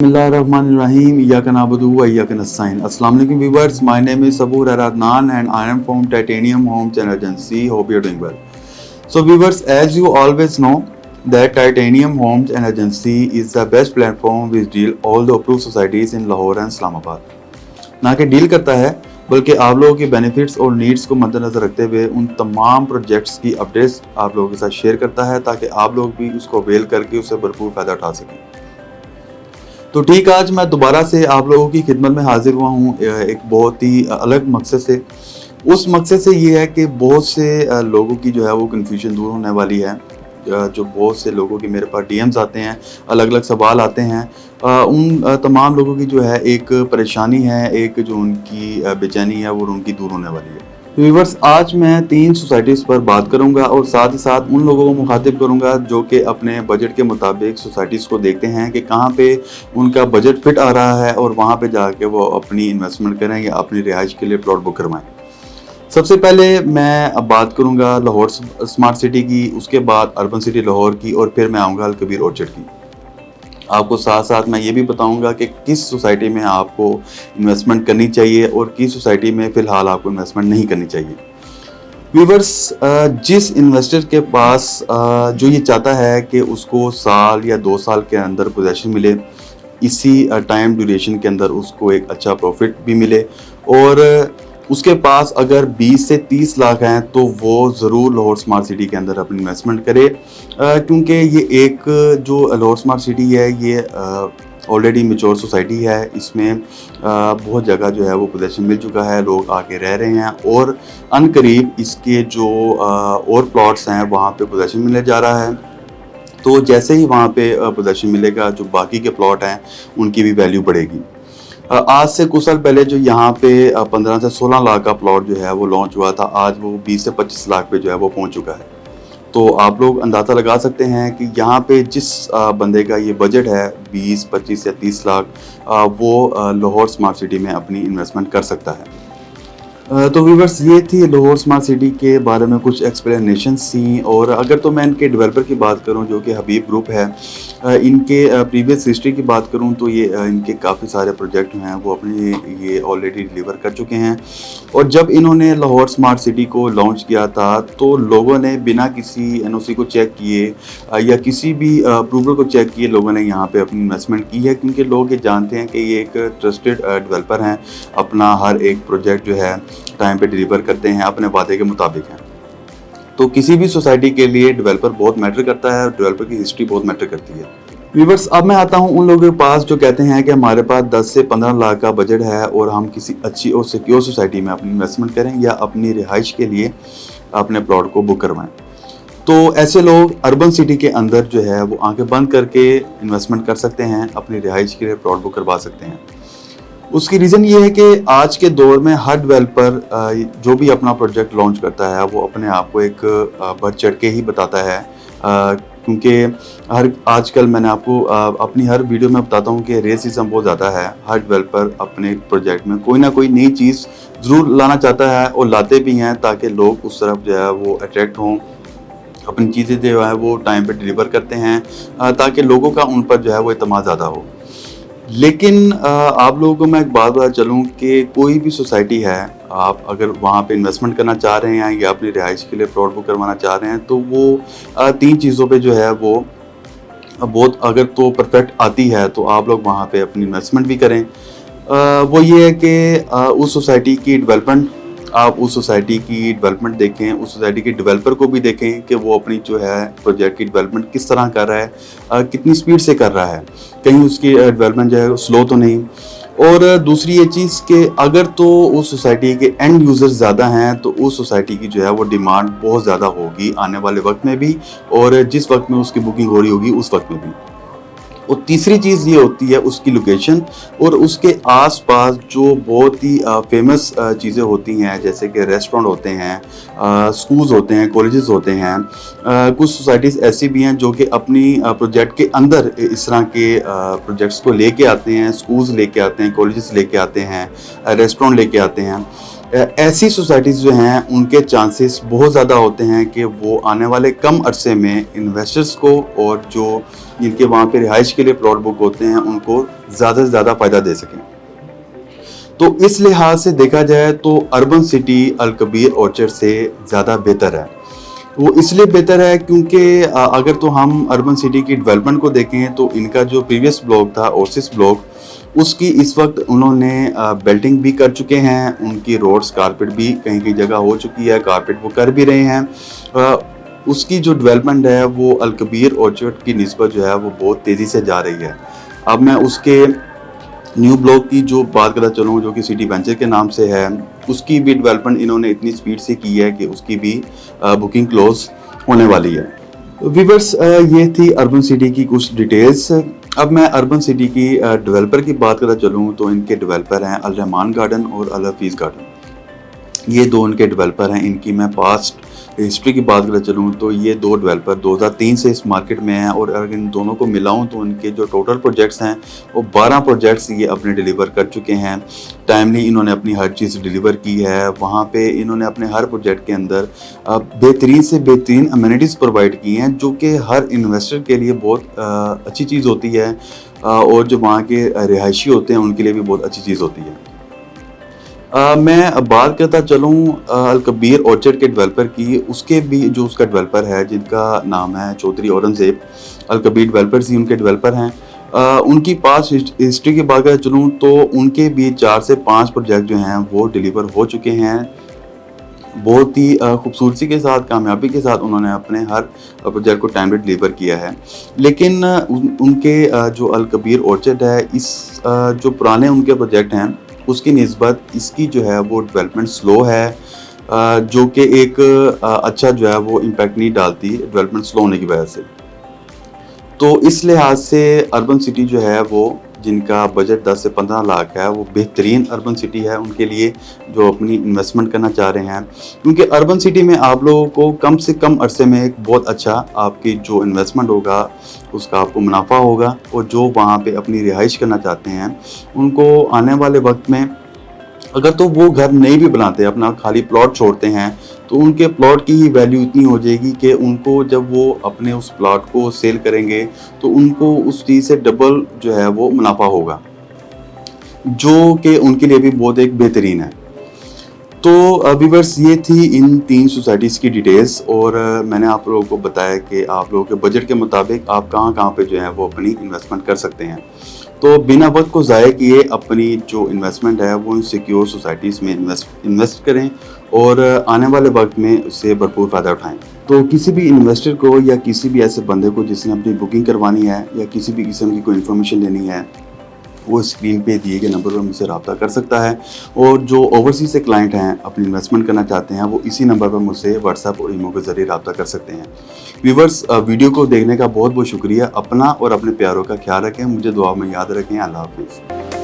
Bismillahirrahmanirrahim. Iyyaka na'budu wa iyyaka nasta'in. Assalamu alaikum viewers. My name is Sabur Aradnan and I am from Titanium Homes and Agency. Hope you're doing well. So viewers, as you always know that Titanium Homes and Agency is the best platform which deal all the approved societies in Lahore and Islamabad. ना कि deal करता है बल्कि आप लोगों के benefits और needs को मद्देनजर रखते हुए उन तमाम प्रोजेक्ट्स की अपडेट्स आप लोगों के साथ शेयर करता है ताकि आप लोग भी उसको अवेल करके उससे भरपूर फ़ायदा उठा सकें। तो ठीक, आज मैं दोबारा से आप लोगों की खिदमत में हाजिर हुआ हूँ एक बहुत ही अलग मकसद से। उस मकसद से ये है कि बहुत से लोगों की जो है वो कन्फ्यूजन दूर होने वाली है। जो बहुत से लोगों की मेरे पास डीएम्स आते हैं, अलग अलग सवाल आते हैं, उन तमाम लोगों की जो है एक परेशानी है, एक जो उनकी बेचैनी है वो उनकी दूर होने वाली है। व्यूअर्स, आज मैं 3 सोसाइटीज़ पर बात करूंगा और साथ ही साथ उन लोगों को मुखातिब करूंगा जो कि अपने बजट के मुताबिक सोसाइटीज़ को देखते हैं कि कहां पे उनका बजट फिट आ रहा है और वहां पे जाके वो अपनी इन्वेस्टमेंट करें या अपनी रिहाइश के लिए प्लॉट बुक करवाएं। सबसे पहले मैं अब बात करूंगा लाहौर स्मार्ट सिटी की, उसके बाद अर्बन सिटी लाहौर की और फिर मैं आऊँगा अलकबीर ऑर्चर्ड की। आपको साथ साथ मैं ये भी बताऊंगा कि किस सोसाइटी में आपको इन्वेस्टमेंट करनी चाहिए और किस सोसाइटी में फ़िलहाल आपको इन्वेस्टमेंट नहीं करनी चाहिए। व्यूवर्स, जिस इन्वेस्टर के पास जो ये चाहता है कि उसको साल या 2 साल के अंदर पोजेशन मिले, इसी टाइम ड्यूरेशन के अंदर उसको एक अच्छा प्रॉफिट भी मिले और उसके पास अगर 20 से 30 लाख हैं तो वो ज़रूर लाहौर स्मार्ट सिटी के अंदर अपनी इन्वेस्टमेंट करे, क्योंकि ये एक जो लाहौर स्मार्ट सिटी है ये ऑलरेडी मैच्योर सोसाइटी है। इसमें बहुत जगह जो है वो पोजेशन मिल चुका है, लोग आके रह रहे हैं और अनकरीब इसके जो और प्लॉट्स हैं वहाँ पे पोजेशन मिलने जा रहा है। तो जैसे ही वहाँ पे पोजेशन मिलेगा, जो बाकी के प्लॉट हैं उनकी भी वैल्यू बढ़ेगी। आज से कुछ साल पहले जो यहाँ पे 15 से 16 लाख का प्लॉट जो है वो लॉन्च हुआ था, आज वो 20 से 25 लाख पे जो है वो पहुँच चुका है। तो आप लोग अंदाज़ा लगा सकते हैं कि यहाँ पे जिस बंदे का ये बजट है 20, 25 या 30 लाख, वो लाहौर स्मार्ट सिटी में अपनी इन्वेस्टमेंट कर सकता है। तो व्यूवर्स, ये थी लाहौर स्मार्ट सिटी के बारे में कुछ एक्सप्लेनेशंस थी। और अगर तो मैं इनके डेवलपर की बात करूं जो कि हबीब ग्रुप है, इनके प्रीवियस हिस्ट्री की बात करूं तो ये इनके काफ़ी सारे प्रोजेक्ट हैं वो अपने ये ऑलरेडी डिलीवर कर चुके हैं। और जब इन्होंने लाहौर स्मार्ट सिटी को लॉन्च किया था तो लोगों ने बिना किसी एनओसी को चेक किए या किसी भी अप्रूवल को चेक किए लोगों ने यहाँ पे अपनी इन्वेस्टमेंट की है, क्योंकि लोग ये जानते हैं कि ये एक ट्रस्टेड डेवलपर हैं, अपना हर एक प्रोजेक्ट जो है टाइम पे डिलीवर करते हैं, अपने वादे के मुताबिक हैं। तो किसी भी सोसाइटी के लिए डेवलपर बहुत मैटर करता है, डेवलपर की हिस्ट्री बहुत मैटर करती है। व्यूवर्स, अब मैं आता हूं उन लोगों के पास जो कहते हैं कि हमारे पास 10 से 15 लाख का बजट है और हम किसी अच्छी और सिक्योर सोसाइटी में अपनी इन्वेस्टमेंट करें या अपनी रिहाइश के लिए अपने प्लॉट को बुक करवाएं। तो ऐसे लोग अर्बन सिटी के अंदर जो है वो आंखें बंद करके इन्वेस्टमेंट कर सकते हैं, अपनी रिहाइश के लिए प्लॉट बुक करवा सकते हैं। उसकी रीज़न ये है कि आज के दौर में हर डेवलपर जो भी अपना प्रोजेक्ट लॉन्च करता है वो अपने आप को एक बढ़ चढ़ के ही बताता है, क्योंकि आजकल मैंने आपको अपनी हर वीडियो में बताता हूँ कि रेसिज्म बहुत ज़्यादा है। हर डेवलपर अपने प्रोजेक्ट में कोई ना कोई नई चीज़ ज़रूर लाना चाहता है और लाते भी हैं ताकि लोग उस तरफ जो है वो अट्रैक्ट हों, अपनी चीज़ें जो है वो टाइम पे डिलीवर करते हैं ताकि लोगों का उन पर जो है वो एतमाद ज़्यादा हो। लेकिन आप लोगों को मैं एक बात बता चलूँ कि कोई भी सोसाइटी है, आप अगर वहाँ पे इन्वेस्टमेंट करना चाह रहे हैं या अपनी रिहाइश के लिए प्लॉट बुक करवाना चाह रहे हैं तो वो 3 चीज़ों पे जो है वो बहुत अगर तो परफेक्ट आती है तो आप लोग वहाँ पे अपनी इन्वेस्टमेंट भी करें। वो ये है कि उस सोसाइटी की डेवलपमेंट, आप उस सोसाइटी की डेवलपमेंट देखें, उस सोसाइटी के डेवलपर को भी देखें कि वो अपनी जो है प्रोजेक्ट की डेवलपमेंट किस तरह कर रहा है, कितनी स्पीड से कर रहा है, कहीं उसकी डेवलपमेंट जो है स्लो तो नहीं। और दूसरी ये चीज़ कि अगर तो उस सोसाइटी के एंड यूज़र्स ज़्यादा हैं तो उस सोसाइटी की जो है वो डिमांड बहुत ज़्यादा होगी आने वाले वक्त में भी और जिस वक्त में उसकी बुकिंग हो रही होगी उस वक्त में भी। और तीसरी चीज़ ये होती है उसकी लोकेशन और उसके आसपास जो बहुत ही फेमस चीज़ें होती हैं, जैसे कि रेस्टोरेंट होते हैं, स्कूल्स होते हैं, कॉलेजेस होते हैं। कुछ सोसाइटीज़ ऐसी भी हैं जो कि अपनी प्रोजेक्ट के अंदर इस तरह के प्रोजेक्ट्स को लेके आते हैं, स्कूल्स लेके आते हैं, कॉलेजेस लेके आते हैं, रेस्टोरेंट लेके आते हैं। ऐसी सोसाइटीज़ जो हैं उनके चांसेस बहुत ज़्यादा होते हैं कि वो आने वाले कम अरसे में इन्वेस्टर्स को और जो जिनके वहाँ पे रिहाइश के लिए प्लॉट बुक होते हैं उनको ज़्यादा से ज़्यादा फ़ायदा दे सकें। तो इस लिहाज से देखा जाए तो अर्बन सिटी अल कबीर ऑर्चर्ड से ज़्यादा बेहतर है। वो इसलिए बेहतर है क्योंकि अगर तो हम अर्बन सिटी की डेवलपमेंट को देखें तो इनका जो प्रीवियस ब्लॉक था ओसिस ब्लॉक, उसकी इस वक्त उन्होंने बेल्टिंग भी कर चुके हैं, उनकी रोड्स कारपेट भी कहीं कहीं जगह हो चुकी है, कारपेट वो कर भी रहे हैं। उसकी जो डेवलपमेंट है वो अल कबीर ऑर्चर्ड की निस्बत जो है वो बहुत तेज़ी से जा रही है। अब मैं उसके न्यू ब्लॉक की जो बात करना चलूँ जो कि सिटी वेंचर के नाम से है, उसकी भी डेवलपमेंट इन्होंने इतनी स्पीड से की है कि उसकी भी बुकिंग क्लोज होने वाली है। व्यूअर्स, ये थी अर्बन सिटी की कुछ डिटेल्स। अब मैं अर्बन सिटी की डेवलपर की बात करना चलूँ तो इनके डेवलपर हैं अल रहमान गार्डन और अल हफीज़ गार्डन। ये दो इनके डेवलपर हैं। इनकी मैं पास्ट हिस्ट्री की बात करना चलूँ तो ये दो डेवलपर 2003 से इस मार्केट में हैं और अगर इन दोनों को मिलाऊं तो इनके जो टोटल प्रोजेक्ट्स हैं वो 12 प्रोजेक्ट्स ये अपने डिलीवर कर चुके हैं। टाइमली इन्होंने अपनी हर चीज़ डिलीवर की है। वहाँ पे इन्होंने अपने हर प्रोजेक्ट के अंदर बेहतरीन से बेहतरीन अमेनिटीज़ प्रोवाइड की हैं जो कि हर इन्वेस्टर के लिए बहुत अच्छी चीज़ होती है और जो वहाँ के रिहायशी होते हैं उनके लिए भी बहुत अच्छी चीज़ होती है। मैं बात करता चलूँ अल कबीर ऑर्चर्ड के डेवलपर की। उसके भी जो उसका डेवलपर है जिनका नाम है चौधरी औरंगज़ेब, अल कबीर डेवलपर्स ही उनके डेवलपर हैं। उनकी पास हिस्ट्री की बात करता चलूँ तो उनके भी 4 से 5 प्रोजेक्ट जो हैं वो डिलीवर हो चुके हैं। बहुत ही खूबसूरती के साथ, कामयाबी के साथ उन्होंने अपने हर प्रोजेक्ट को टाइमली डिलीवर किया है। लेकिन उनके जो अल कबीर ऑर्चर्ड है, इस जो पुराने उनके प्रोजेक्ट हैं उसकी निस्बत इसकी जो है वो डेवलपमेंट स्लो है, जो कि एक अच्छा जो है वो इम्पैक्ट नहीं डालती डेवलपमेंट स्लो होने की वजह से। तो इस लिहाज से अर्बन सिटी जो है वो जिनका बजट 10 से 15 लाख है वो बेहतरीन अर्बन सिटी है उनके लिए जो अपनी इन्वेस्टमेंट करना चाह रहे हैं। क्योंकि अर्बन सिटी में आप लोगों को कम से कम अरसे में एक बहुत अच्छा आपकी जो इन्वेस्टमेंट होगा उसका आपको मुनाफा होगा और जो वहाँ पे अपनी रिहाइश करना चाहते हैं उनको आने वाले वक्त में अगर तो वो घर नहीं भी बनाते, अपना खाली प्लॉट छोड़ते हैं, तो उनके प्लॉट की ही वैल्यू इतनी हो जाएगी कि उनको जब वो अपने उस प्लॉट को सेल करेंगे तो उनको उस चीज़ से डबल जो है वो मुनाफा होगा, जो कि उनके लिए भी बहुत एक बेहतरीन है। तो व्यूअर्स, ये थी इन 3 सोसाइटीज़ की डिटेल्स और मैंने आप लोगों को बताया कि आप लोगों के बजट के मुताबिक आप कहाँ पे जो है वो अपनी इन्वेस्टमेंट कर सकते हैं। तो बिना वक्त को ज़ाया किए अपनी जो इन्वेस्टमेंट है वो इन सिक्योर सोसाइटीज़ में इन्वेस्ट करें और आने वाले वक्त में उससे भरपूर फ़ायदा उठाएं। तो किसी भी इन्वेस्टर को या किसी भी ऐसे बंदे को जिसने अपनी बुकिंग करवानी है या किसी भी किस्म की कोई इन्फॉर्मेशन लेनी है, वो स्क्रीन पे दिए गए नंबर पर मुझसे रब्ता कर सकता है। और जो ओवरसीज से क्लाइंट हैं अपनी इन्वेस्टमेंट करना चाहते हैं वो इसी नंबर पर मुझसे व्हाट्सएप और ईमो के ज़रिए रब्ता कर सकते हैं। व्यूवर्स, वीडियो को देखने का बहुत बहुत शुक्रिया। अपना और अपने प्यारों का ख्याल रखें, मुझे दुआ में याद रखें। अल्लाह हाफिज़।